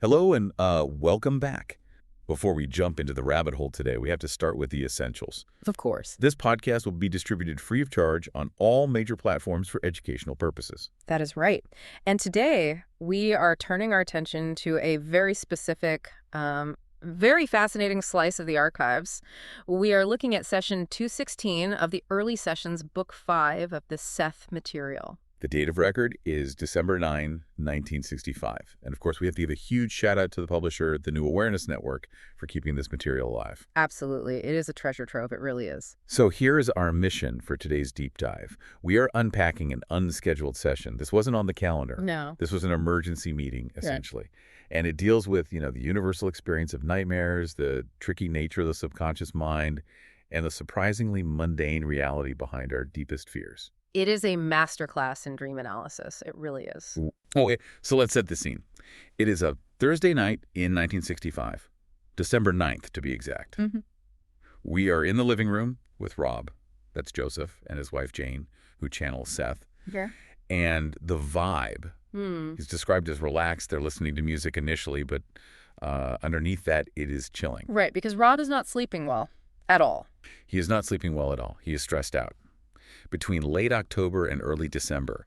Hello and welcome back. Before we jump into the rabbit hole today, we have to start with the essentials. Of course. This podcast will be distributed free of charge on all major platforms for educational purposes. That is right. And today we are turning our attention to a very specific, very fascinating slice of the archives. We are looking at session 216 of the early sessions, book 5 of the Seth Material. The date of record is December 9, 1965. And of course, we have to give a huge shout out to the publisher, the New Awareness Network, for keeping this material alive. Absolutely. It is a treasure trove. It really is. So here is our mission for today's deep dive. We are unpacking an unscheduled session. This wasn't on the calendar. No. This was an emergency meeting, essentially. Right. And it deals with, the universal experience of nightmares, the tricky nature of the subconscious mind, and the surprisingly mundane reality behind our deepest fears. It is a masterclass in dream analysis. It really is. Okay, so let's set the scene. It is a Thursday night in 1965, December 9th to be exact. Mm-hmm. We are in the living room with Rob, that's Joseph, and his wife Jane, who channels Seth. Yeah. And the vibe is described as relaxed. They're listening to music initially, but underneath that, it is chilling. Right, because Rob is not sleeping well at all. He is not sleeping well at all. He is stressed out. Between late October and early December,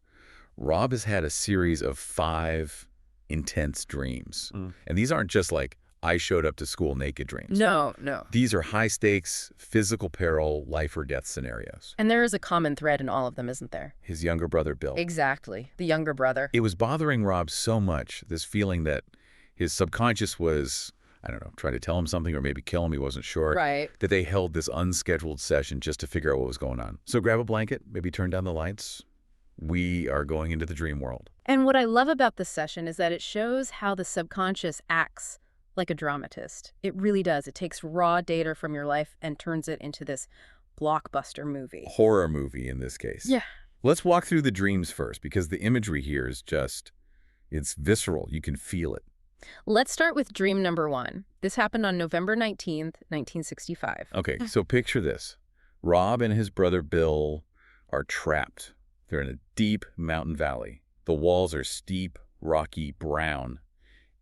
Rob has had a series of 5 intense dreams. And these aren't just like, I showed up to school naked dreams. No. These are high-stakes, physical peril, life or death scenarios. And there is a common thread in all of them, isn't there? His younger brother, Bill. Exactly. The younger brother. It was bothering Rob so much, this feeling that his subconscious was, I don't know, trying to tell him something or maybe kill him, he wasn't sure. Right. That they held this unscheduled session just to figure out what was going on. So grab a blanket, maybe turn down the lights. We are going into the dream world. And what I love about this session is that it shows how the subconscious acts like a dramatist. It really does. It takes raw data from your life and turns it into this blockbuster movie. Horror movie in this case. Yeah. Let's walk through the dreams first, because the imagery here is just, it's visceral. You can feel it. Let's start with dream number 1. This happened on November 19th, 1965. Okay, so picture this. Rob and his brother Bill are trapped. They're in a deep mountain valley. The walls are steep, rocky, brown.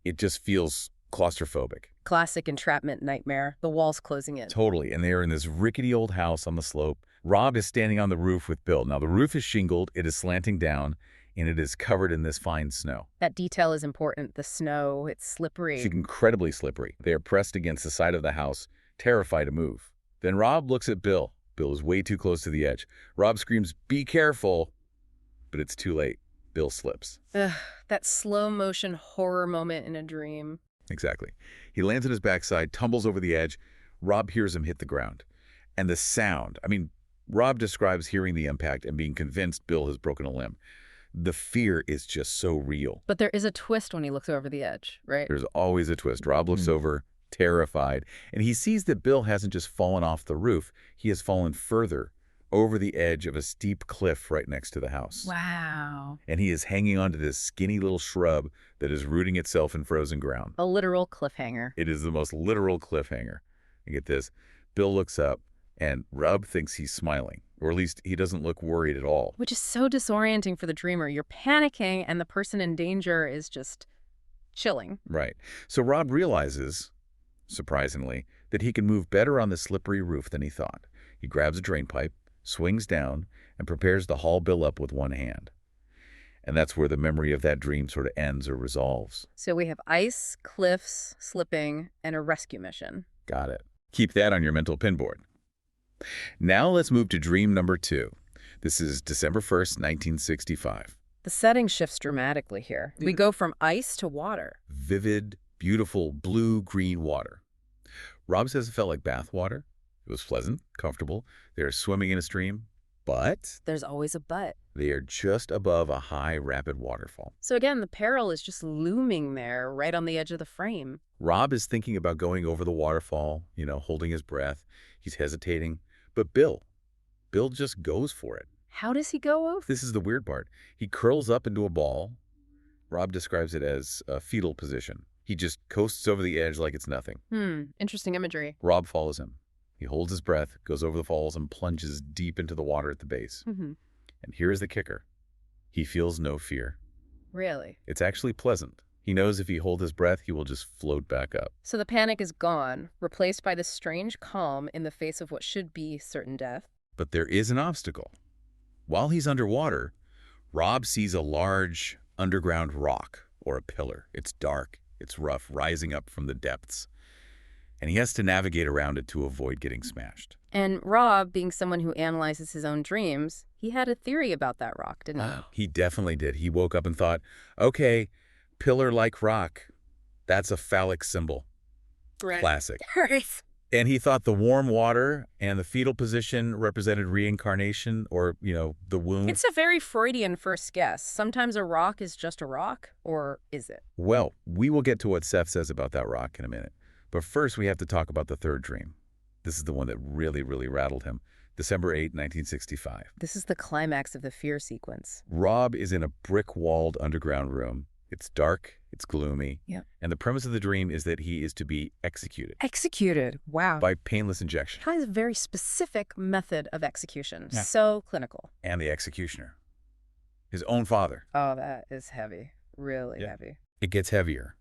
It just feels claustrophobic. Classic entrapment nightmare. The walls closing in. Totally, and they are in this rickety old house on the slope. Rob is standing on the roof with Bill. Now, the roof is shingled, it is slanting down, and it is covered in this fine snow. That detail is important. The snow, it's slippery. It's incredibly slippery. They are pressed against the side of the house, terrified to move. Then Rob looks at Bill. Bill is way too close to the edge. Rob screams, "Be careful!" But it's too late. Bill slips. Ugh, that slow motion horror moment in a dream. Exactly. He lands on his backside, tumbles over the edge. Rob hears him hit the ground. And the sound, Rob describes hearing the impact and being convinced Bill has broken a limb. The fear is just so real. But there is a twist when he looks over the edge, right? There's always a twist. Rob looks over, terrified, and he sees that Bill hasn't just fallen off the roof. He has fallen further, over the edge of a steep cliff right next to the house. Wow. And he is hanging onto this skinny little shrub that is rooting itself in frozen ground. A literal cliffhanger. It is the most literal cliffhanger. And get this, Bill looks up, and Rob thinks he's smiling, or at least he doesn't look worried at all. Which is so disorienting for the dreamer. You're panicking, and the person in danger is just chilling. Right. So Rob realizes, surprisingly, that he can move better on the slippery roof than he thought. He grabs a drain pipe, swings down, and prepares to haul Bill up with one hand. And that's where the memory of that dream sort of ends or resolves. So we have ice, cliffs, slipping, and a rescue mission. Got it. Keep that on your mental pinboard. Now let's move to dream number 2. This is December 1st, 1965. The setting shifts dramatically here. We go from ice to water. Vivid, beautiful, blue-green water. Rob says it felt like bath water. It was pleasant, comfortable. They are swimming in a stream, but There's always a but. they are just above a high, rapid waterfall. So again, the peril is just looming there, right on the edge of the frame. Rob is thinking about going over the waterfall, holding his breath. He's hesitating. But Bill just goes for it. How does he go over? This is the weird part. He curls up into a ball. Rob describes it as a fetal position. He just coasts over the edge like it's nothing. Interesting imagery. Rob follows him. He holds his breath, goes over the falls, and plunges deep into the water at the base. And here's the kicker. He feels no fear. Really? It's actually pleasant. He knows if he holds his breath, he will just float back up. So the panic is gone, replaced by this strange calm in the face of what should be certain death. But there is an obstacle. While he's underwater, Rob sees a large underground rock or a pillar. It's dark, it's rough, rising up from the depths. And he has to navigate around it to avoid getting smashed. And Rob, being someone who analyzes his own dreams, he had a theory about that rock, didn't he? He definitely did. He woke up and thought, okay, pillar-like rock, that's a phallic symbol. Right. Classic. Right. And he thought the warm water and the fetal position represented reincarnation or, the womb. It's a very Freudian first guess. Sometimes a rock is just a rock, or is it? Well, we will get to what Seth says about that rock in a minute. But first, we have to talk about the third dream. This is the one that really, really rattled him. December 8, 1965. This is the climax of the fear sequence. Rob is in a brick-walled underground room. It's dark, it's gloomy, and the premise of the dream is that he is to be executed. Executed? Wow. By painless injection. He has a very specific method of execution. Yeah. So clinical. And the executioner. His own father. Oh, that is heavy. Really heavy. It gets heavier.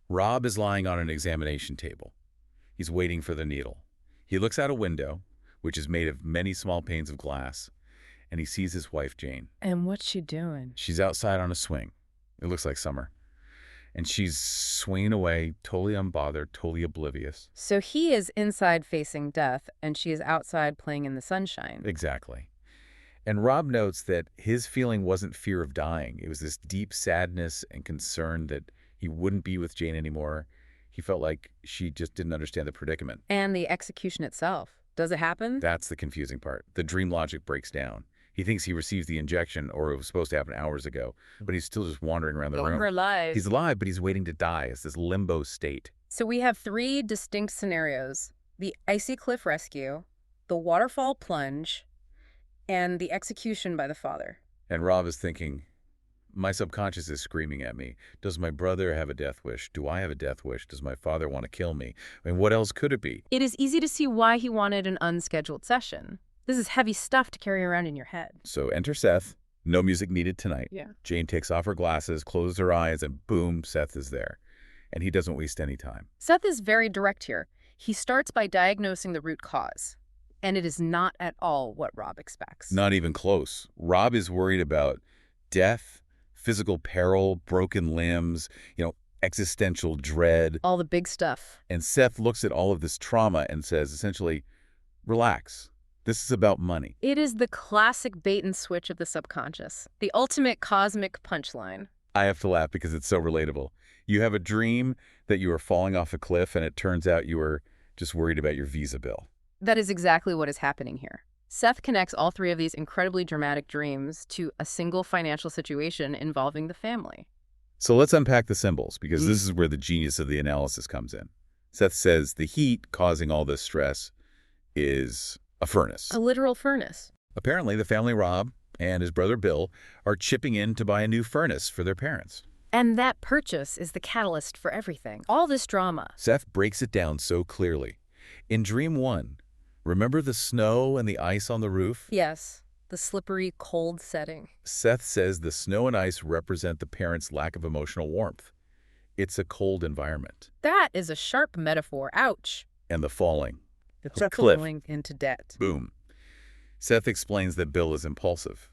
Rob is lying on an examination table. He's waiting for the needle. He looks out a window, which is made of many small panes of glass, and he sees his wife, Jane. And what's she doing? She's outside on a swing. It looks like summer. And she's swinging away, totally unbothered, totally oblivious. So he is inside facing death, and she is outside playing in the sunshine. Exactly. And Rob notes that his feeling wasn't fear of dying. It was this deep sadness and concern that he wouldn't be with Jane anymore. He felt like she just didn't understand the predicament. And the execution itself. Does it happen? That's the confusing part. The dream logic breaks down. He thinks he receives the injection, or it was supposed to happen hours ago, but he's still just wandering around the room. Alive. He's alive, but he's waiting to die. It's this limbo state. So we have three distinct scenarios: the icy cliff rescue, the waterfall plunge, and the execution by the father. And Rob is thinking, my subconscious is screaming at me. Does my brother have a death wish? Do I have a death wish? Does my father want to kill me? I mean, what else could it be? It is easy to see why he wanted an unscheduled session. This is heavy stuff to carry around in your head. So enter Seth. No music needed tonight. Yeah. Jane takes off her glasses, closes her eyes, and boom, Seth is there. And he doesn't waste any time. Seth is very direct here. He starts by diagnosing the root cause. And it is not at all what Rob expects. Not even close. Rob is worried about death, physical peril, broken limbs, existential dread. All the big stuff. And Seth looks at all of this trauma and says, essentially, relax. This is about money. It is the classic bait and switch of the subconscious. The ultimate cosmic punchline. I have to laugh because it's so relatable. You have a dream that you are falling off a cliff, and it turns out you were just worried about your visa bill. That is exactly what is happening here. Seth connects all three of these incredibly dramatic dreams to a single financial situation involving the family. So let's unpack the symbols, because this is where the genius of the analysis comes in. Seth says the heat causing all this stress is a furnace. A literal furnace. Apparently, the family Rob and his brother Bill are chipping in to buy a new furnace for their parents. And that purchase is the catalyst for everything. All this drama. Seth breaks it down so clearly. In Dream 1, remember the snow and the ice on the roof? Yes, the slippery, cold setting. Seth says the snow and ice represent the parents' lack of emotional warmth. It's a cold environment. That is a sharp metaphor. Ouch. And the falling. It's a cliff. Going into debt. Boom. Seth explains that Bill is impulsive.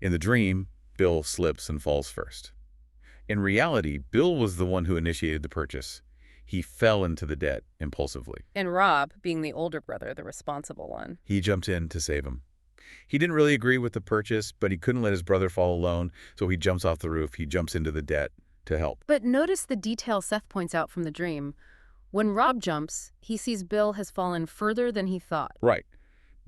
In the dream, Bill slips and falls first. In reality, Bill was the one who initiated the purchase. He fell into the debt impulsively. And Rob, being the older brother, the responsible one. He jumped in to save him. He didn't really agree with the purchase, but he couldn't let his brother fall alone, so he jumps off the roof. He jumps into the debt to help. But notice the detail Seth points out from the dream. When Rob jumps, he sees Bill has fallen further than he thought. Right.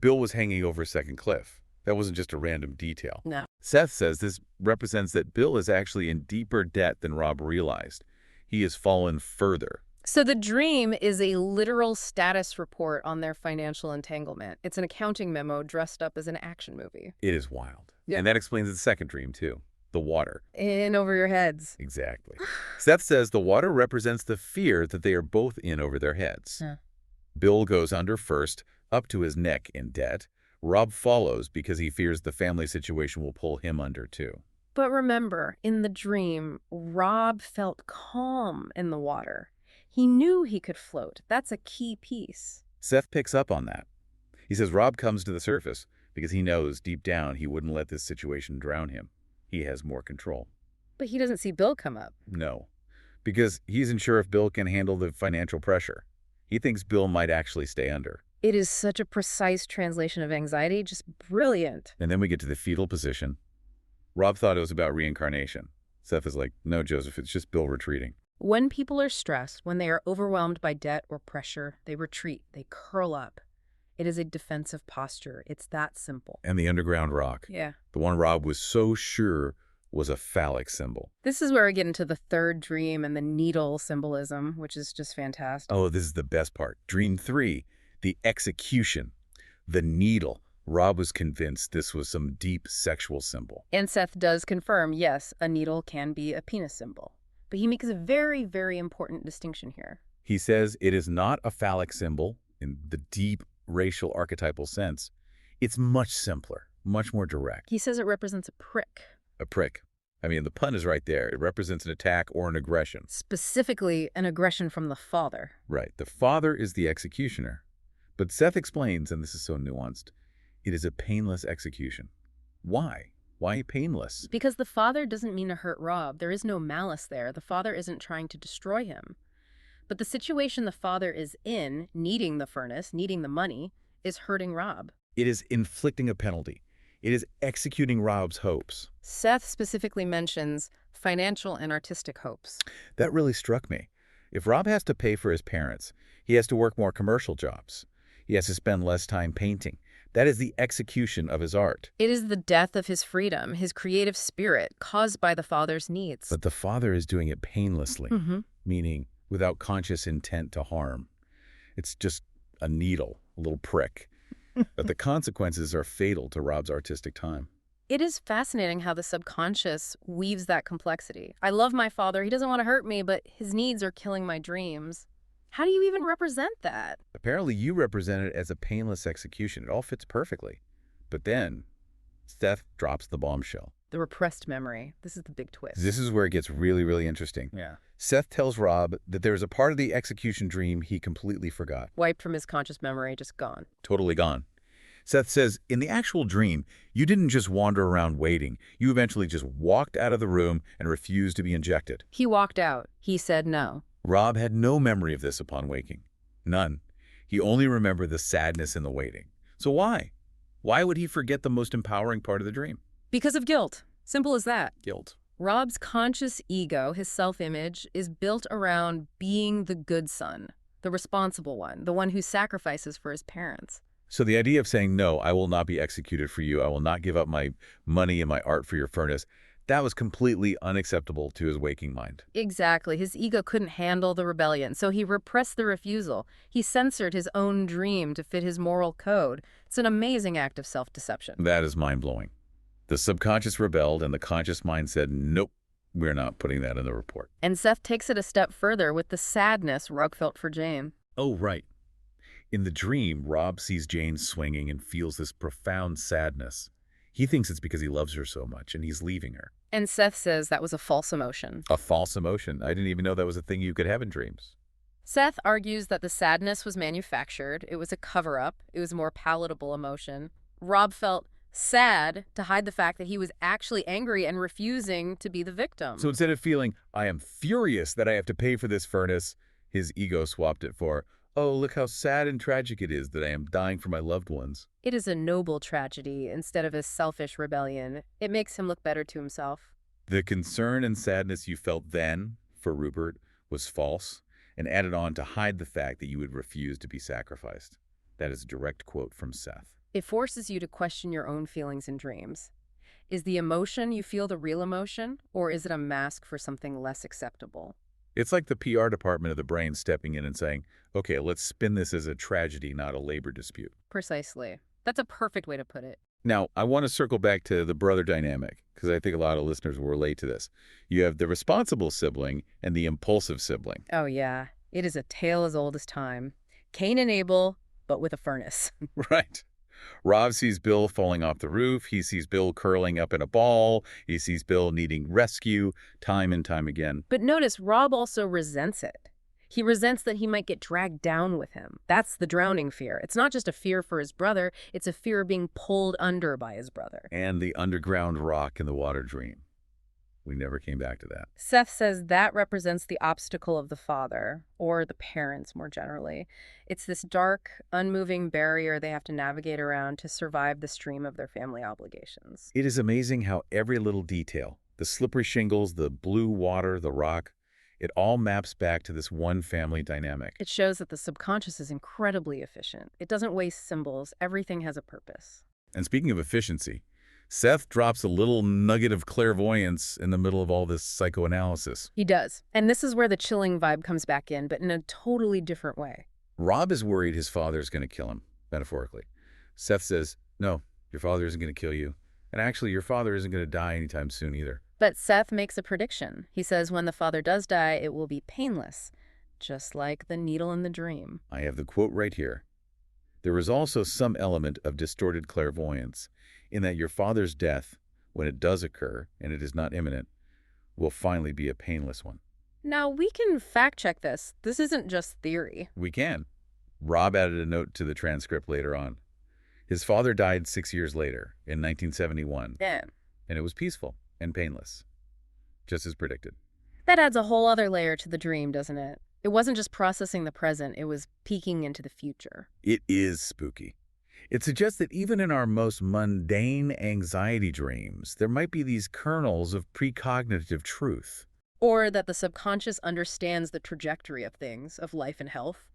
Bill was hanging over a second cliff. That wasn't just a random detail. No. Seth says this represents that Bill is actually in deeper debt than Rob realized. He has fallen further. So the dream is a literal status report on their financial entanglement. It's an accounting memo dressed up as an action movie. It is wild. Yeah. And that explains the second dream, too. The water. In over your heads. Exactly. Seth says the water represents the fear that they are both in over their heads. Yeah. Bill goes under first, up to his neck in debt. Rob follows because he fears the family situation will pull him under, too. But remember, in the dream, Rob felt calm in the water. He knew he could float. That's a key piece. Seth picks up on that. He says Rob comes to the surface because he knows deep down he wouldn't let this situation drown him. He has more control. But he doesn't see Bill come up. No, because he isn't sure if Bill can handle the financial pressure. He thinks Bill might actually stay under. It is such a precise translation of anxiety, just brilliant. And then we get to the fetal position. Rob thought it was about reincarnation. Seth is like, no, Joseph, it's just Bill retreating. When people are stressed, when they are overwhelmed by debt or pressure, they retreat, they curl up. It is a defensive posture. It's that simple. And the underground rock. Yeah. The one Rob was so sure was a phallic symbol. This is where we get into the third dream and the needle symbolism, which is just fantastic. Oh, this is the best part. Dream 3, the execution, the needle. Rob was convinced this was some deep sexual symbol. And Seth does confirm, yes, a needle can be a penis symbol. But he makes a very, very important distinction here. He says it is not a phallic symbol in the deep racial archetypal sense. It's much simpler, much more direct. He says it represents a prick. A prick. I mean, the pun is right there. It represents an attack or an aggression. Specifically, an aggression from the father. Right. The father is the executioner. But Seth explains, and this is so nuanced, it is a painless execution. Why? Why painless? Because the father doesn't mean to hurt Rob. There is no malice there. The father isn't trying to destroy him. But the situation the father is in, needing the furnace, needing the money, is hurting Rob. It is inflicting a penalty. It is executing Rob's hopes. Seth specifically mentions financial and artistic hopes. That really struck me. If Rob has to pay for his parents, he has to work more commercial jobs. He has to spend less time painting. That is the execution of his art. It is the death of his freedom, his creative spirit, caused by the father's needs. But the father is doing it painlessly, meaning without conscious intent to harm. It's just a needle, a little prick. But the consequences are fatal to Rob's artistic time. It is fascinating how the subconscious weaves that complexity. I love my father. He doesn't want to hurt me, but his needs are killing my dreams. How do you even represent that? Apparently, you represent it as a painless execution. It all fits perfectly. But then, Seth drops the bombshell. The repressed memory. This is the big twist. This is where it gets really, really interesting. Yeah. Seth tells Rob that there's a part of the execution dream he completely forgot. Wiped from his conscious memory, just gone. Totally gone. Seth says, in the actual dream, you didn't just wander around waiting. You eventually just walked out of the room and refused to be injected. He walked out. He said no. Rob had no memory of this upon waking. None. He only remembered the sadness in the waiting. So why? Why would he forget the most empowering part of the dream? Because of guilt. Simple as that. Guilt. Rob's conscious ego, his self-image, is built around being the good son, the responsible one, the one who sacrifices for his parents. So the idea of saying, no, I will not be executed for you, I will not give up my money and my art for your furnace, that was completely unacceptable to his waking mind. Exactly. His ego couldn't handle the rebellion, so he repressed the refusal. He censored his own dream to fit his moral code. It's an amazing act of self-deception. That is mind-blowing. The subconscious rebelled, and the conscious mind said, nope, we're not putting that in the report. And Seth takes it a step further with the sadness Rob felt for Jane. Oh, right. In the dream, Rob sees Jane swinging and feels this profound sadness. He thinks it's because he loves her so much, and he's leaving her. And Seth says that was a false emotion. A false emotion? I didn't even know that was a thing you could have in dreams. Seth argues that the sadness was manufactured. It was a cover-up. It was a more palatable emotion. Rob felt sad to hide the fact that he was actually angry and refusing to be the victim. So instead of feeling, I am furious that I have to pay for this furnace, his ego swapped it for, oh, look how sad and tragic it is that I am dying for my loved ones. It is a noble tragedy instead of a selfish rebellion. It makes him look better to himself. The concern and sadness you felt then for Ruburt was false and added on to hide the fact that you would refuse to be sacrificed. That is a direct quote from Seth. It forces you to question your own feelings and dreams. Is the emotion you feel the real emotion, or is it a mask for something less acceptable? It's like the PR department of the brain stepping in and saying, okay, let's spin this as a tragedy, not a labor dispute. Precisely. That's a perfect way to put it. Now, I want to circle back to the brother dynamic, because I think a lot of listeners will relate to this. You have the responsible sibling and the impulsive sibling. Oh, yeah. It is a tale as old as time. Cain and Abel, but with a furnace. Right. Rob sees Bill falling off the roof. He sees Bill curling up in a ball. He sees Bill needing rescue time and time again. But notice Rob also resents it. He resents that he might get dragged down with him. That's the drowning fear. It's not just a fear for his brother, it's a fear of being pulled under by his brother. And the underground rock in the water dream. We never came back to that. Seth says that represents the obstacle of the father, or the parents more generally. It's this dark, unmoving barrier they have to navigate around to survive the stream of their family obligations. It is amazing how every little detail, the slippery shingles, the blue water, the rock, it all maps back to this one family dynamic. It shows that the subconscious is incredibly efficient. It doesn't waste symbols. Everything has a purpose. And speaking of efficiency, Seth drops a little nugget of clairvoyance in the middle of all this psychoanalysis. He does. And this is where the chilling vibe comes back in, but in a totally different way. Rob is worried his father is going to kill him, metaphorically. Seth says, no, your father isn't going to kill you. And actually, your father isn't going to die anytime soon either. But Seth makes a prediction. He says when the father does die, it will be painless, just like the needle in the dream. I have the quote right here. There is also some element of distorted clairvoyance in that your father's death, when it does occur, and it is not imminent, will finally be a painless one. Now, we can fact-check this. This isn't just theory. We can. Rob added a note to the transcript later on. His father died 6 years later, in 1971. Yeah. And it was peaceful and painless, just as predicted. That adds a whole other layer to the dream, doesn't it? It wasn't just processing the present, it was peeking into the future. It is spooky. It suggests that even in our most mundane anxiety dreams, there might be these kernels of precognitive truth. Or that the subconscious understands the trajectory of things, of life and health,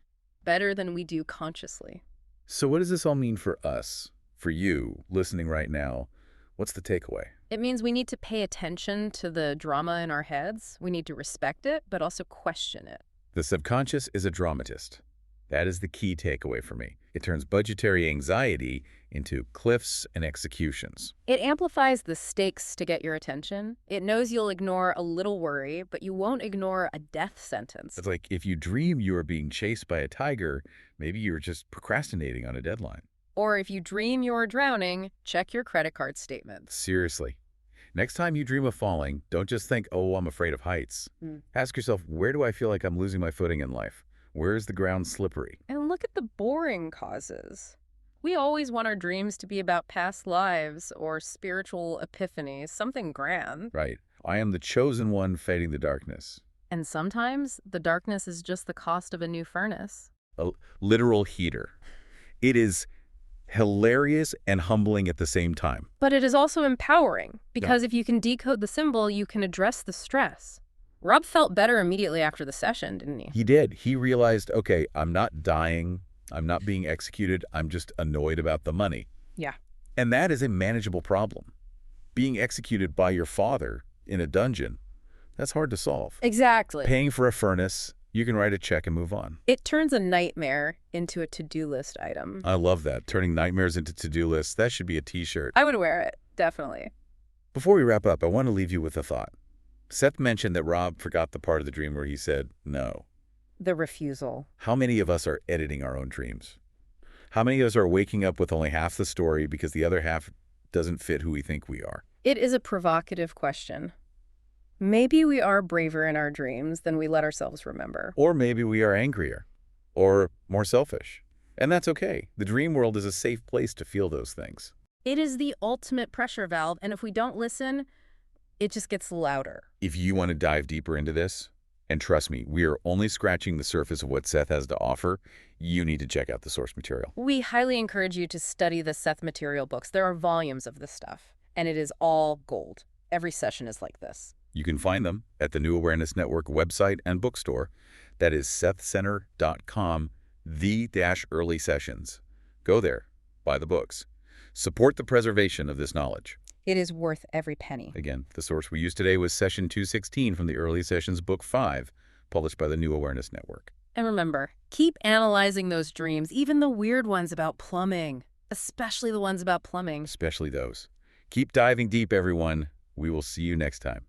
better than we do consciously. So what does this all mean for us, for you, listening right now? What's the takeaway? It means we need to pay attention to the drama in our heads. We need to respect it, but also question it. The subconscious is a dramatist. That is the key takeaway for me. It turns budgetary anxiety into cliffs and executions. It amplifies the stakes to get your attention. It knows you'll ignore a little worry, but you won't ignore a death sentence. It's like if you dream you are being chased by a tiger, maybe you're just procrastinating on a deadline. Or if you dream you're drowning, check your credit card statements. Seriously. Next time you dream of falling, don't just think, oh, I'm afraid of heights. Ask yourself, where do I feel like I'm losing my footing in life? Where is the ground slippery? And look at the boring causes. We always want our dreams to be about past lives or spiritual epiphanies, something grand. Right. I am the chosen one fighting the darkness. And sometimes the darkness is just the cost of a new furnace. A literal heater. It is hilarious and humbling at the same time. But it is also empowering, because if you can decode the symbol, you can address the stress. Rob felt better immediately after the session, didn't he? He did. He realized, okay, I'm not dying. I'm not being executed. I'm just annoyed about the money. Yeah. And that is a manageable problem. Being executed by your father in a dungeon, that's hard to solve. Exactly. Paying for a furnace, you can write a check and move on. It turns a nightmare into a to-do list item. I love that. Turning nightmares into to-do lists. That should be a t-shirt. I would wear it, definitely. Before we wrap up, I want to leave you with a thought. Seth mentioned that Rob forgot the part of the dream where he said no. The refusal. How many of us are editing our own dreams? How many of us are waking up with only half the story because the other half doesn't fit who we think we are? It is a provocative question. Maybe we are braver in our dreams than we let ourselves remember. Or maybe we are angrier or more selfish. And that's okay. The dream world is a safe place to feel those things. It is the ultimate pressure valve, and if we don't listen, it just gets louder. If you want to dive deeper into this, and trust me, we are only scratching the surface of what Seth has to offer, you need to check out the source material. We highly encourage you to study the Seth Material books. There are volumes of this stuff, and it is all gold. Every session is like this. You can find them at the New Awareness Network website and bookstore. That is sethcenter.com, the-early sessions. Go there, buy the books. Support the preservation of this knowledge. It is worth every penny. Again, the source we used today was Session 216 from the Early Sessions Book 5, published by the New Awareness Network. And remember, keep analyzing those dreams, even the weird ones about plumbing, especially the ones about plumbing. Especially those. Keep diving deep, everyone. We will see you next time.